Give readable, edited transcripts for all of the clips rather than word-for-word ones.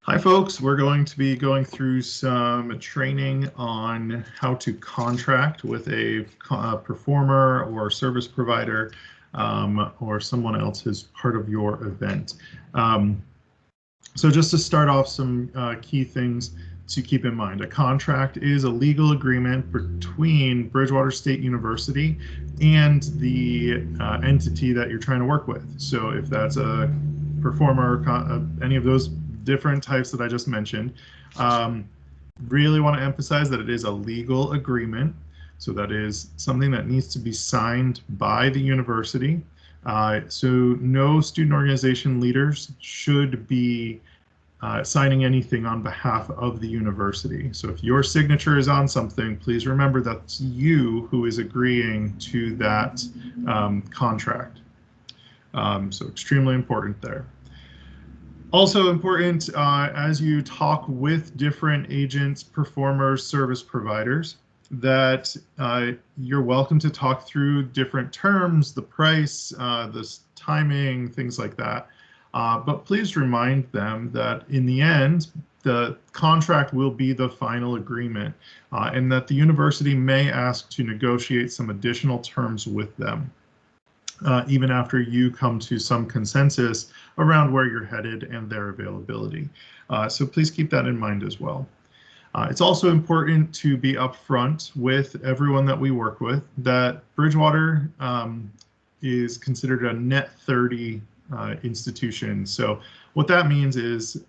Hi folks, we're going to be going through some training on how to contract with a performer or service provider or someone else as part of your event. So just to start off, some key things to keep in mind. A contract is a legal agreement between Bridgewater State University and the entity that you're trying to work with. So if that's a performer, any of those different types that I just mentioned, really want to emphasize that it is a legal agreement. So that is something that needs to be signed by the university. So no student organization leaders should be signing anything on behalf of the university. So if your signature is on something, please remember that's you who is agreeing to that contract. So extremely important there. Also important as you talk with different agents, performers, service providers, that you're welcome to talk through different terms, the price, the timing, things like that. But please remind them that in the end, the contract will be the final agreement and that the university may ask to negotiate some additional terms with them. Even after you come to some consensus around where you're headed and their availability. So please keep that in mind as well. It's also important to be upfront with everyone that we work with that Bridgewater is considered a net 30 institution. So what that means is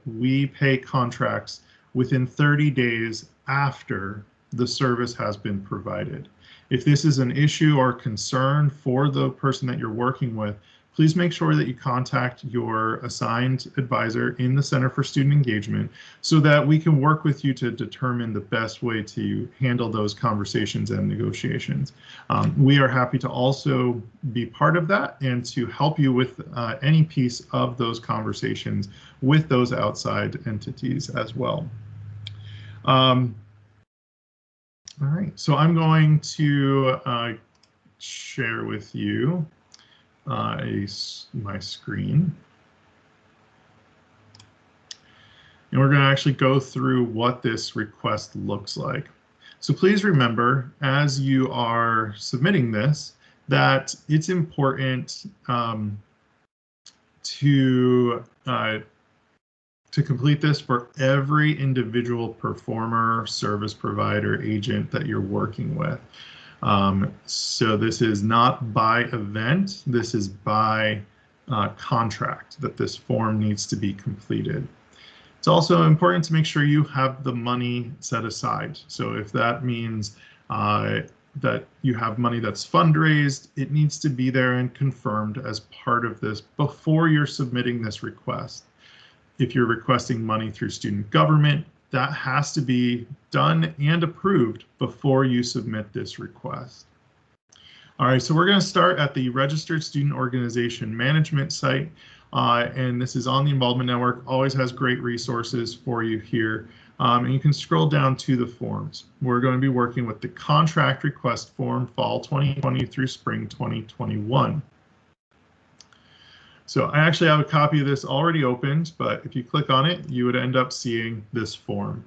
we pay contracts within 30 days after the service has been provided. If this is an issue or concern for the person that you're working with, please make sure that you contact your assigned advisor in the Center for Student Engagement so that we can work with you to determine the best way to handle those conversations and negotiations. We are happy to also be part of that and to help you with any piece of those conversations with those outside entities as well. All right, so I'm going to share with you my screen. And we're going to actually go through what this request looks like. So please remember, as you are submitting this, that it's important to complete this for every individual performer, service provider, agent that you're working with. So this is not by event, this is by contract that this form needs to be completed. It's also important to make sure you have the money set aside. So if that means that you have money that's fundraised, it needs to be there and confirmed as part of this before you're submitting this request. If you're requesting money through student government, that has to be done and approved before you submit this request. All right, so we're going to start at the Registered Student Organization Management site, and this is on the Involvement Network, always has great resources for you here. And you can scroll down to the forms. We're going to be working with the Contract Request Form Fall 2020 through Spring 2021. So I actually have a copy of this already opened, but if you click on it, you would end up seeing this form.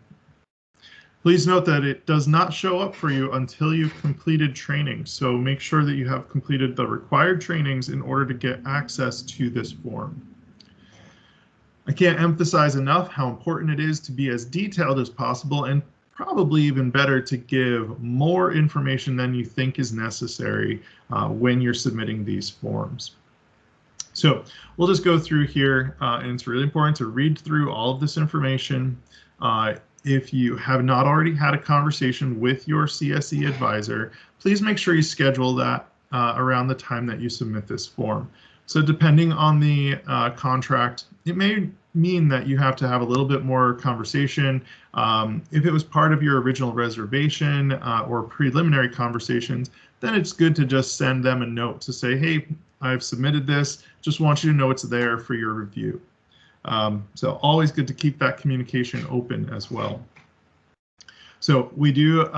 Please note that it does not show up for you until you've completed training. So make sure that you have completed the required trainings in order to get access to this form. I can't emphasize enough how important it is to be as detailed as possible and probably even better to give more information than you think is necessary when you're submitting these forms. So we'll just go through here, and it's really important to read through all of this information. If you have not already had a conversation with your CSE advisor, please make sure you schedule that around the time that you submit this form. So depending on the contract, it may mean that you have to have a little bit more conversation. If it was part of your original reservation or preliminary conversations, then it's good to just send them a note to say, hey, I've submitted this, just want you to know it's there for your review. So always good to keep that communication open as well. So we do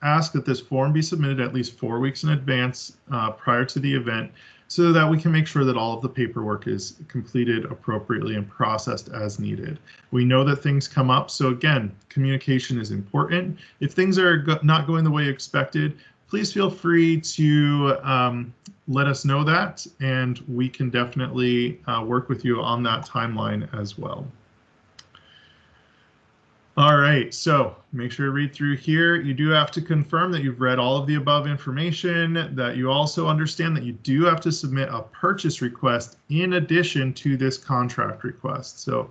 ask that this form be submitted at least 4 weeks in advance prior to the event. so that we can make sure that all of the paperwork is completed appropriately and processed as needed. We know that things come up, so again, communication is important. If things are not going the way you expected, please feel free to let us know that, and we can definitely work with you on that timeline as well. All right, so make sure to read through here. You do have to confirm that you've read all of the above information, that you also understand that you do have to submit a purchase request in addition to this contract request. So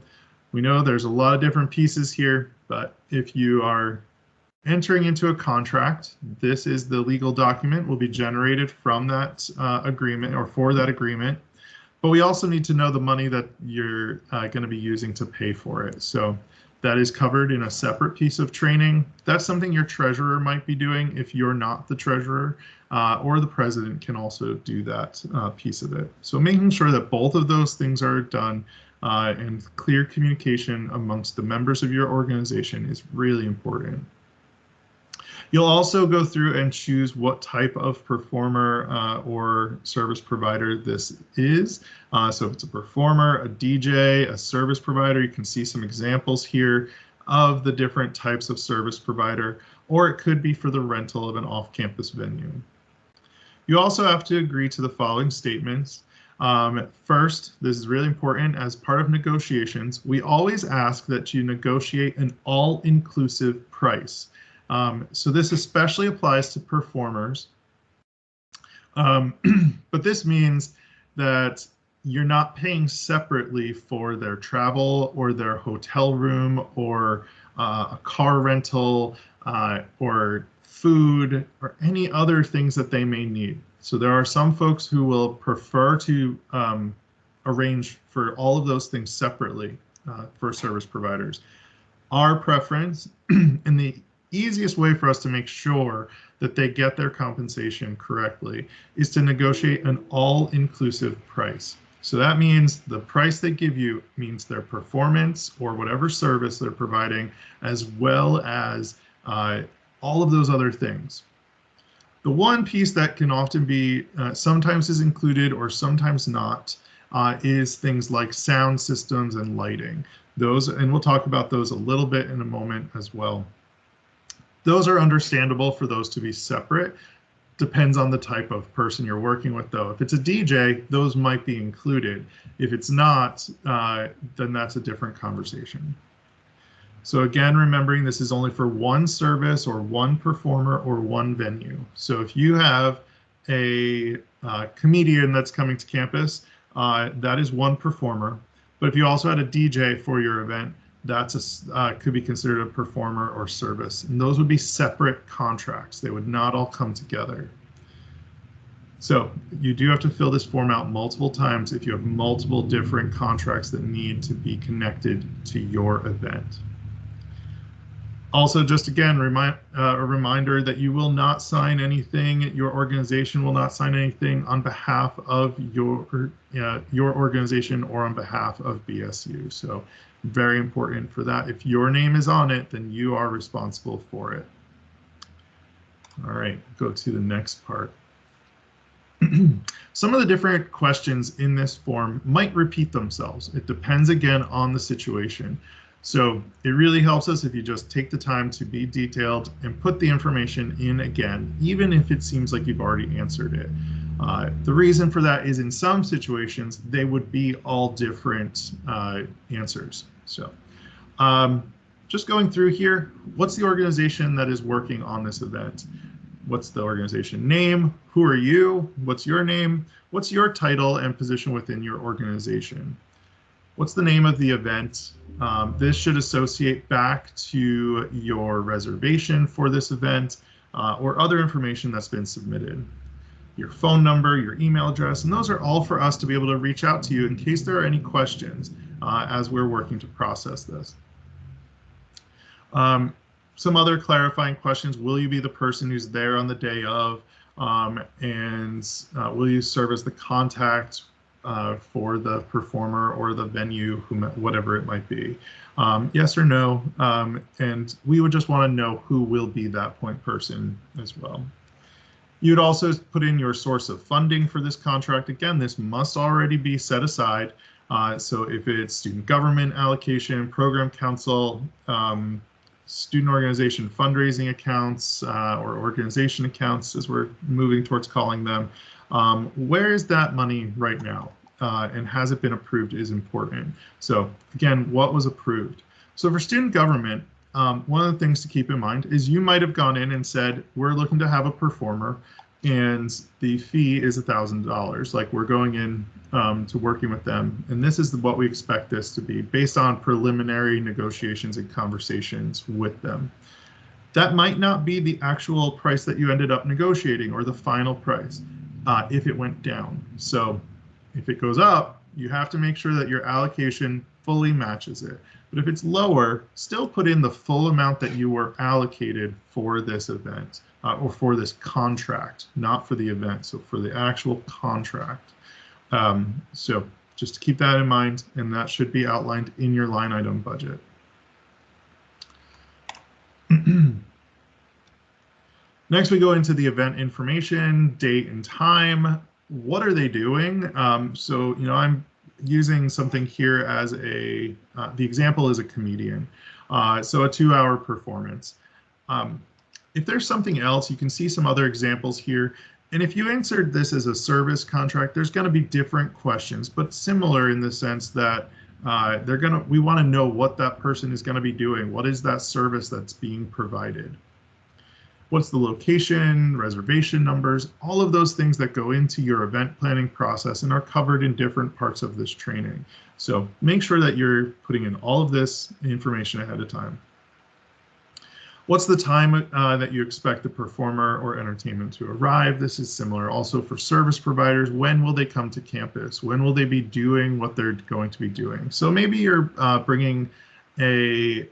we know there's a lot of different pieces here, but if you are entering into a contract, this is the legal document will be generated from that agreement or for that agreement. But we also need to know the money that you're going to be using to pay for it. So that is covered in a separate piece of training. That's something your treasurer might be doing if you're not the treasurer, or the president can also do that piece of it. So making sure that both of those things are done and clear communication amongst the members of your organization is really important. You'll also go through and choose what type of performer or service provider this is. So if it's a performer, a DJ, a service provider, you can see some examples here of the different types of service provider, or it could be for the rental of an off-campus venue. You also have to agree to the following statements. First, this is really important, as part of negotiations, we always ask that you negotiate an all-inclusive price. So this especially applies to performers, but this means that you're not paying separately for their travel or their hotel room or a car rental or food or any other things that they may need. So there are some folks who will prefer to arrange for all of those things separately for service providers. Our preference in the easiest way for us to make sure that they get their compensation correctly is to negotiate an all-inclusive price. So that means the price they give you means their performance or whatever service they're providing, as well as all of those other things. The one piece that can often be sometimes is included or sometimes not is things like sound systems and lighting. Those, and we'll talk about those a little bit in a moment as well. Those are understandable for those to be separate. Depends on the type of person you're working with, though. If it's a DJ, those might be included. If it's not, then that's a different conversation. So again, remembering this is only for one service or one performer or one venue. So if you have a comedian that's coming to campus, that is one performer. But if you also had a DJ for your event, that's could be considered a performer or service, and those would be separate contracts. They would not all come together. So you do have to fill this form out multiple times if you have multiple different contracts that need to be connected to your event. Also, just again, a reminder that you will not sign anything, your organization will not sign anything on behalf of your organization or on behalf of BSU. So very important for that. If your name is on it, then you are responsible for it. All right, go to the next part. Some of the different questions in this form might repeat themselves. It depends again on the situation. So it really helps us if you just take the time to be detailed and put the information in again, even if it seems like you've already answered it. The reason for that is in some situations, they would be all different answers. So just going through here, what's the organization that is working on this event? What's the organization name? Who are you? What's your name? What's your title and position within your organization? What's the name of the event? This should associate back to your reservation for this event or other information that's been submitted. Your phone number, your email address, and those are all for us to be able to reach out to you in case there are any questions as we're working to process this. Some other clarifying questions: will you be the person who's there on the day of, and will you serve as the contact for the performer or the venue, whatever it might be? Yes or no, and we would just want to know who will be that point person as well. You'd also put in your source of funding for this contract. Again, this must already be set aside. So if it's student government allocation, program council, student organization fundraising accounts, or organization accounts, as we're moving towards calling them, where is that money right now? And has it been approved is important. So again, what was approved? So for student government, one of the things to keep in mind is you might have gone in and said, we're looking to have a performer and the fee is $1,000. Like, we're going in to working with them. And this is what we expect this to be based on preliminary negotiations and conversations with them. That might not be the actual price that you ended up negotiating or the final price if it went down. So if it goes up, you have to make sure that your allocation fully matches it. But if it's lower, still put in the full amount that you were allocated for this event or for this contract, not for the event, so for the actual contract. So just to keep that in mind, and that should be outlined in your line item budget. Next, we go into the event information, date and time. What are they doing? So, I'm using something here as the example is a comedian. So a 2-hour performance. If there's something else, you can see some other examples here. And if you answered this as a service contract, there's going to be different questions, but similar in the sense that we want to know what that person is going to be doing. What is that service that's being provided? What's the location, reservation numbers, all of those things that go into your event planning process and are covered in different parts of this training. So make sure that you're putting in all of this information ahead of time. What's the time that you expect the performer or entertainment to arrive? This is similar also for service providers. When will they come to campus? When will they be doing what they're going to be doing? So maybe you're bringing a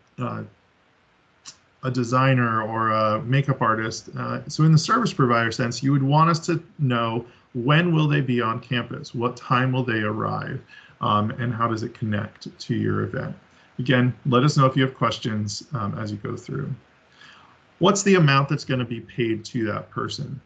designer or a makeup artist. So in the service provider sense, you would want us to know when will they be on campus? What time will they arrive? And how does it connect to your event? Again, let us know if you have questions as you go through. What's the amount that's going to be paid to that person?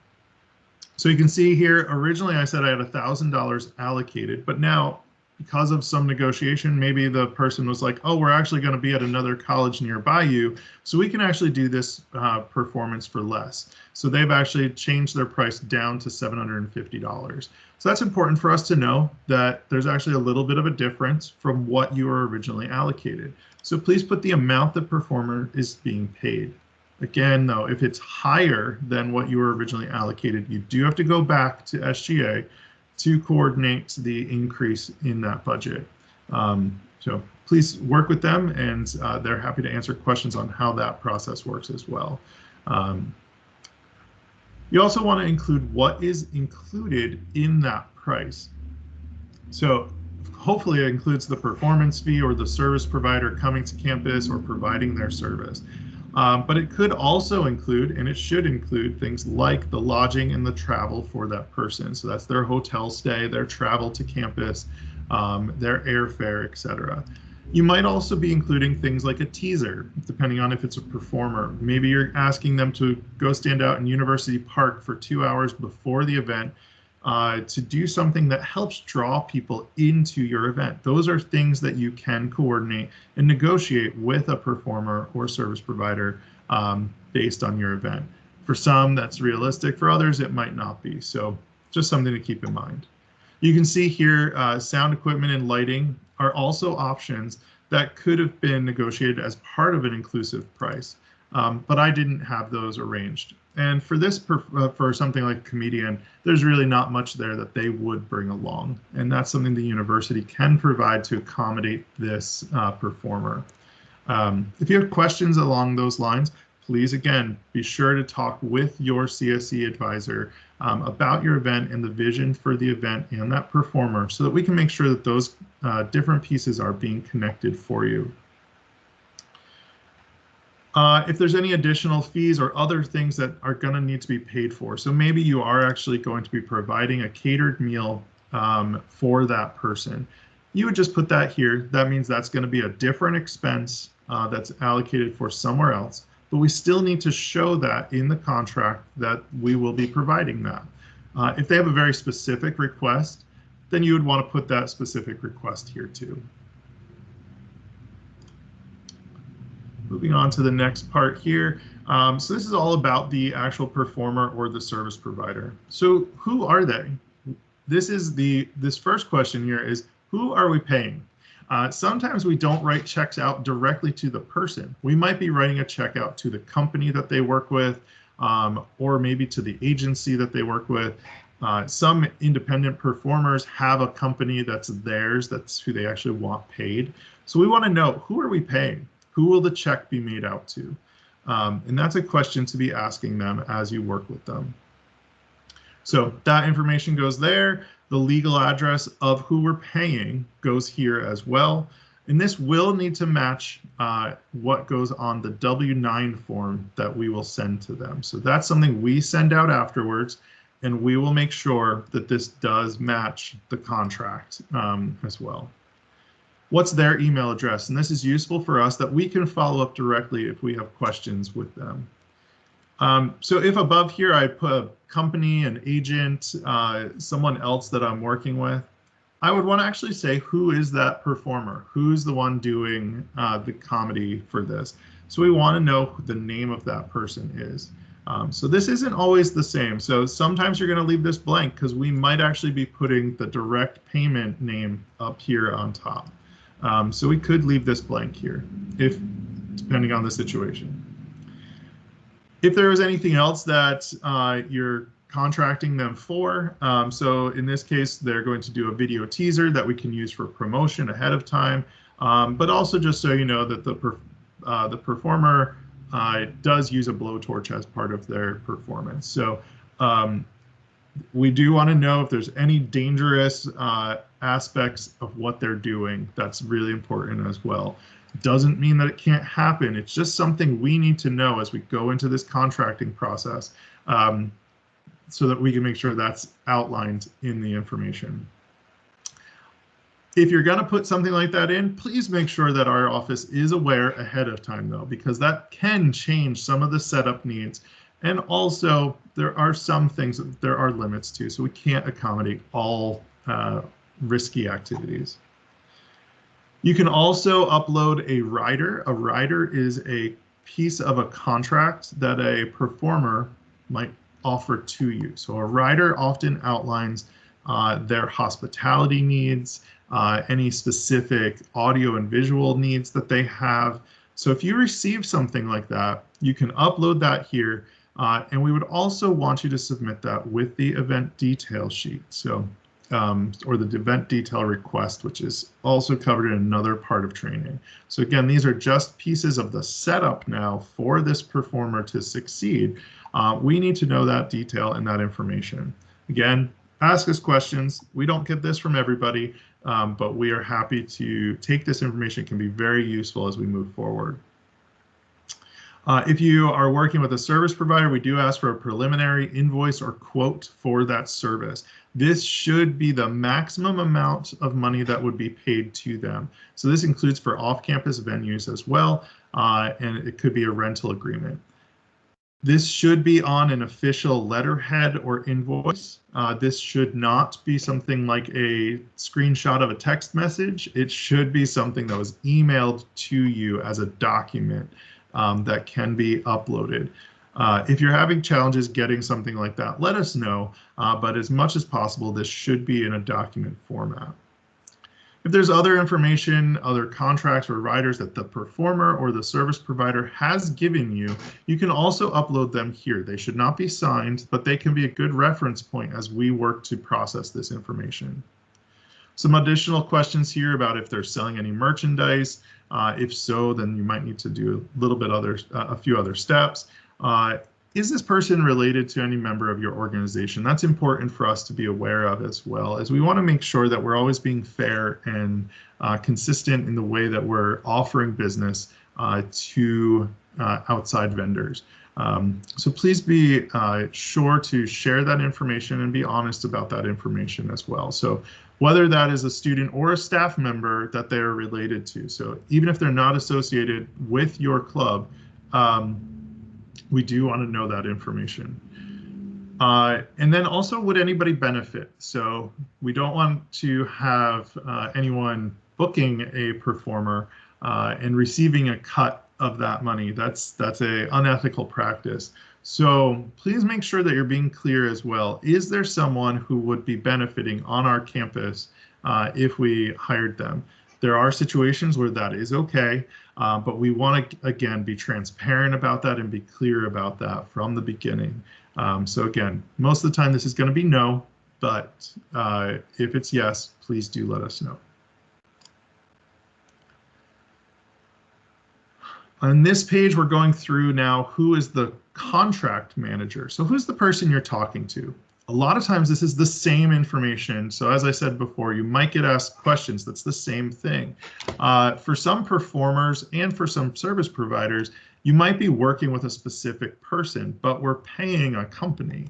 So you can see here, originally I said I had $1,000 allocated, but now because of some negotiation, maybe the person was like, oh, we're actually going to be at another college nearby you, so we can actually do this performance for less. So they've actually changed their price down to $750. So that's important for us to know that there's actually a little bit of a difference from what you were originally allocated. So please put the amount the performer is being paid. Again, though, if it's higher than what you were originally allocated, you do have to go back to SGA to coordinate the increase in that budget. So please work with them, and they're happy to answer questions on how that process works as well. You also want to include what is included in that price. So hopefully it includes the performance fee or the service provider coming to campus or providing their service. But it could also include, and it should include, things like the lodging and the travel for that person. So that's their hotel stay, their travel to campus, their airfare, etc. You might also be including things like a teaser, depending on if it's a performer. Maybe you're asking them to go stand out in University Park for 2 hours before the event to do something that helps draw people into your event. Those are things that you can coordinate and negotiate with a performer or service provider based on your event. For some, that's realistic. For others, it might not be. So just something to keep in mind. You can see here, sound equipment and lighting are also options that could have been negotiated as part of an inclusive price, but I didn't have those arranged. And for this, for something like Comedian, there's really not much there that they would bring along. And that's something the university can provide to accommodate this performer. If you have questions along those lines, please, again, be sure to talk with your CSE advisor about your event and the vision for the event and that performer so that we can make sure that those different pieces are being connected for you. If there's any additional fees or other things that are going to need to be paid for. So maybe you are actually going to be providing a catered meal for that person. You would just put that here. That means that's going to be a different expense that's allocated for somewhere else. but we still need to show that in the contract that we will be providing that. If they have a very specific request, then you would want to put that specific request here too. Moving on to the next part here. So this is all about the actual performer or the service provider. So who are they? This first question here is, who are we paying? Sometimes we don't write checks out directly to the person. We might be writing a check out to the company that they work with, or maybe to the agency that they work with. Some independent performers have a company that's theirs, that's who they actually want paid. So we want to know, who are we paying? Who will the check be made out to? And that's a question to be asking them as you work with them. So that information goes there. The legal address of who we're paying goes here as well. And this will need to match what goes on the W-9 form that we will send to them. So that's something we send out afterwards, and we will make sure that this does match the contract as well. What's their email address? And this is useful for us that we can follow up directly if we have questions with them. So if above here I put a company, an agent, someone else that I'm working with, I would want to actually say, who is that performer? Who's the one doing the comedy for this? So we want to know who the name of that person is. So this isn't always the same. So sometimes you're going to leave this blank because we might actually be putting the direct payment name up here on top. So we could leave this blank here, depending on the situation. If there is anything else that you're contracting them for, so in this case, they're going to do a video teaser that we can use for promotion ahead of time, but also just so you know that the performer does use a blowtorch as part of their performance. So we do want to know if there's any dangerous aspects of what they're doing. That's really important as well. Doesn't mean that it can't happen. It's just something we need to know as we go into this contracting process, so that we can make sure that's outlined in the information. If you're going to put something like that in, please make sure that our office is aware ahead of time, though, because that can change some of the setup needs. And also, there are some things that there are limits to, so we can't accommodate all risky activities. You can also upload a rider. A rider is a piece of a contract that a performer might offer to you. So a rider often outlines their hospitality needs, any specific audio and visual needs that they have. So if you receive something like that, you can upload that here. And we would also want you to submit that with the event detail sheet. So or the event detail request, which is also covered in another part of training. So again, these are just pieces of the setup now for this performer to succeed. We need to know that detail and that information. Again, ask us questions. We don't get this from everybody, but we are happy to take this information. It can be very useful as we move forward. If you are working with a service provider, we do ask for a preliminary invoice or quote for that service. This should be the maximum amount of money that would be paid to them. So this includes for off-campus venues as well, and it could be a rental agreement. This should be on an official letterhead or invoice. This should not be something like a screenshot of a text message. It should be something that was emailed to you as a document that can be uploaded. If you're having challenges getting something like that, let us know, but as much as possible, this should be in a document format. If there's other information, other contracts or riders that the performer or the service provider has given you, you can also upload them here. They should not be signed, but they can be a good reference point as we work to process this information. Some additional questions here about if they're selling any merchandise. If so, then you might need to do a little bit a few other steps. Is this person related to any member of your organization? That's important for us to be aware of, as well as we want to make sure that we're always being fair and consistent in the way that we're offering business to outside vendors. So please be sure to share that information and be honest about that information as well. So whether that is a student or a staff member that they're related to. So even if they're not associated with your club, We do want to know that information. And then also, would anybody benefit? So we don't want to have anyone booking a performer and receiving a cut of that money. That's a unethical practice. So please make sure that you're being clear as well. Is there someone who would be benefiting on our campus if we hired them? There are situations where that is okay, but we want to, again, be transparent about that and be clear about that from the beginning. So again, most of the time this is going to be no, but if it's yes, please do let us know. On this page, we're going through now who is the contract manager. So who's the person you're talking to? A lot of times this is the same information. So as I said before, you might get asked questions. That's the same thing. For some performers and for some service providers, you might be working with a specific person, but we're paying a company.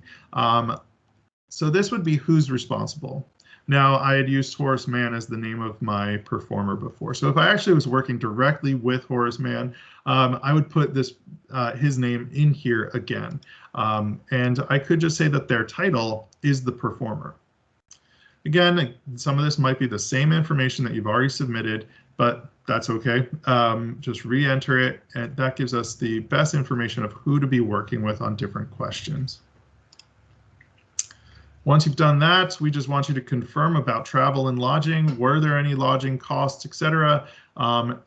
So this would be who's responsible. Now, I had used Horace Mann as the name of my performer before. So if I actually was working directly with Horace Mann, I would put this his name in here again. And I could just say that their title is the performer. Again, some of this might be the same information that you've already submitted, but that's okay. Just re-enter it, and that gives us the best information of who to be working with on different questions. Once you've done that, we just want you to confirm about travel and lodging. Were there any lodging costs, etc.?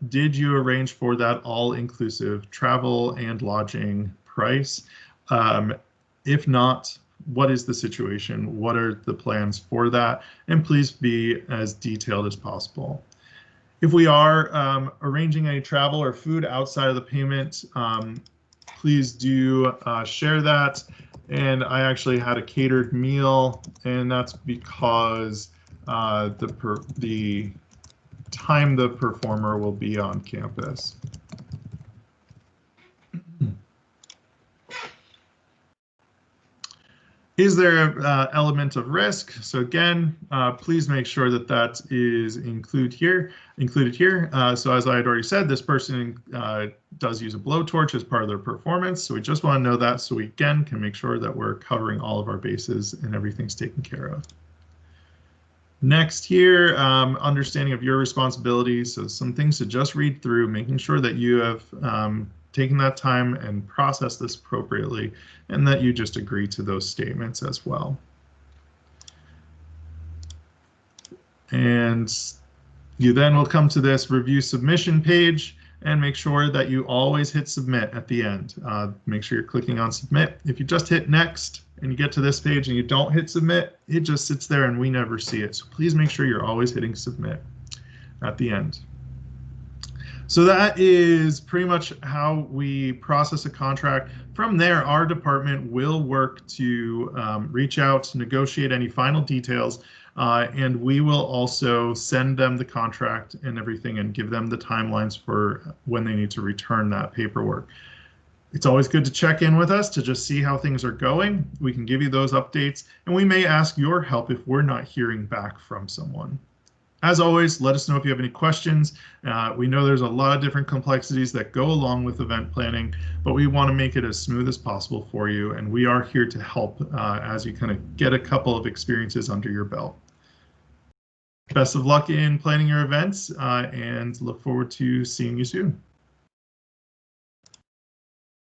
Did you arrange for that all-inclusive travel and lodging price? If not, what is the situation? What are the plans for that? And please be as detailed as possible. If we are arranging any travel or food outside of the payment, please do share that. And I actually had a catered meal, and that's because the time the performer will be on campus. Is there an element of risk? So again, please make sure that that is included here. So as I had already said, this person does use a blowtorch as part of their performance. So we just want to know that so we again can make sure that we're covering all of our bases and everything's taken care of. Next here, understanding of your responsibilities. So some things to just read through, making sure that you have taken that time and processed this appropriately, and that you just agree to those statements as well. And you then will come to this review submission page and make sure that you always hit submit at the end. Make sure you're clicking on submit. If you just hit next and you get to this page and you don't hit submit, it just sits there and we never see it. So please make sure you're always hitting submit at the end. So that is pretty much how we process a contract. From there, our department will work to reach out, negotiate any final details, and we will also send them the contract and everything and give them the timelines for when they need to return that paperwork. It's always good to check in with us to just see how things are going. We can give you those updates, and we may ask your help if we're not hearing back from someone. As always, let us know if you have any questions. We know there's a lot of different complexities that go along with event planning, but we want to make it as smooth as possible for you, and we are here to help as you kind of get a couple of experiences under your belt. Best of luck in planning your events, and look forward to seeing you soon.